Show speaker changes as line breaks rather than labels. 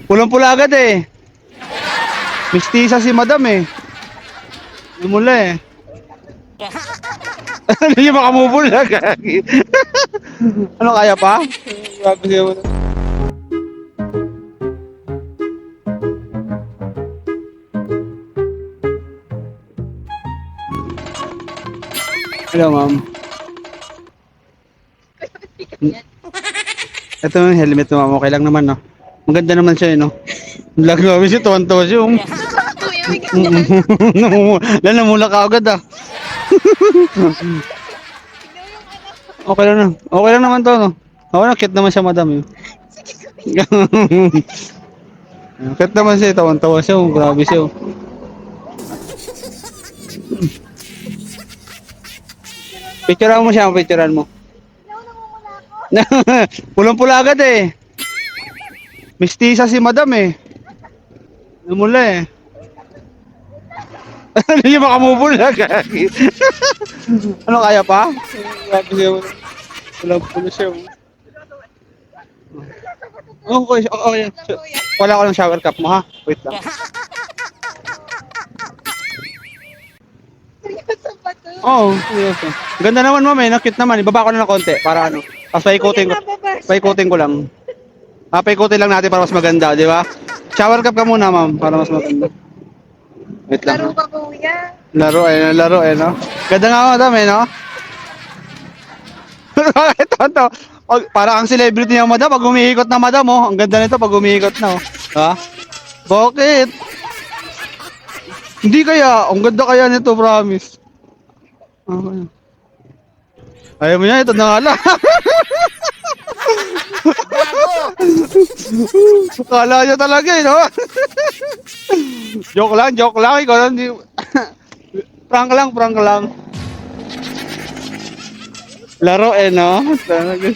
Pulang-pula agad eh. Mistisa si madam eh. Lumula eh. Hindi niya makamubula. Gagi. Ano kaya pa? Grabe siya. Hello ma'am. Ito yung helmet mo ma'am. Okay lang naman no. Maganda naman siya eh no. Lagawin siya. Tuwan-tuwa siya.
Kuya, may ganyan.
Namula ka agad ah. Okay lang na. Okay lang naman to no. Okay lang. Cute naman siya madam eh. Cute naman siya. Tawan-tawa siya. Grabe siya. Picturean mo siya. Picturean mo. Pulang-pula agad eh. Mistisa si madam eh. Namula eh. Hindi niya makamubula. Gagi. Ano kaya pa? Grabe siya. Pulang-pula siya. Okay, okay. Wala ko ng shower cap mo ha. Wait lang.
Seryoso ba to?
Oo, seryoso. Ganda naman ma'am eh. Nakit naman. Ibaba ko na ng konti. Para ano. Tapos paikutin ko. Paikutin ko lang. Paikutin lang natin para mas maganda, di ba? Shower cap ka muna ma'am. Para mas maganda. Wait lang.
Laro ka, kuya.
Laro eh, no? Ganda nga madam eh, no? Ito. Para ang celebrity niya madam, pag umiikot na madam, oh. Ang ganda nito pag umiikot na, oh. Ha? Bakit? Hindi kaya, ang ganda kaya nito, promise. Okay. Ayaw mo yan, ito na nga lang. Kala nyo talaga eh, no? Joke lang, ikaw lang, di... prank lang. Laro eh, no? Talaga.